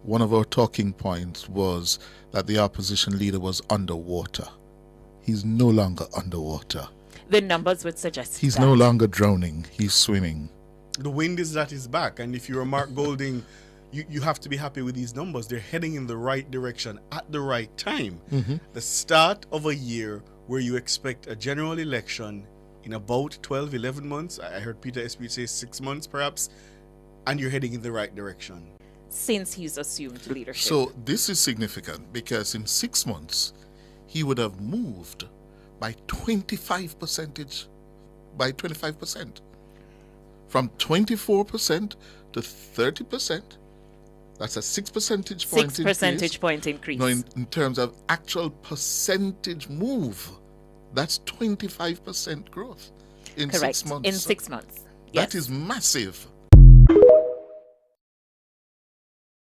One of our talking points was that the opposition leader was underwater. He's no longer underwater. The numbers would suggest He's that. no longer drowning. He's swimming. The wind is at his back, and if you're Mark Golding, you have to be happy with these numbers. They're heading in the right direction at the right time. The start of a year where you expect a general election in about 12, 11 months. I heard Peter Esprit say 6 months perhaps, and you're heading in the right direction. Since he's assumed leadership. So this is significant because in 6 months, he would have moved by 25%. From 24% to 30%. That's a 6 percentage point increase. 6 percentage point increase. No, in terms of actual percentage move, that's 25% growth in Correct. 6 months. In 6 months. That Yes. is massive.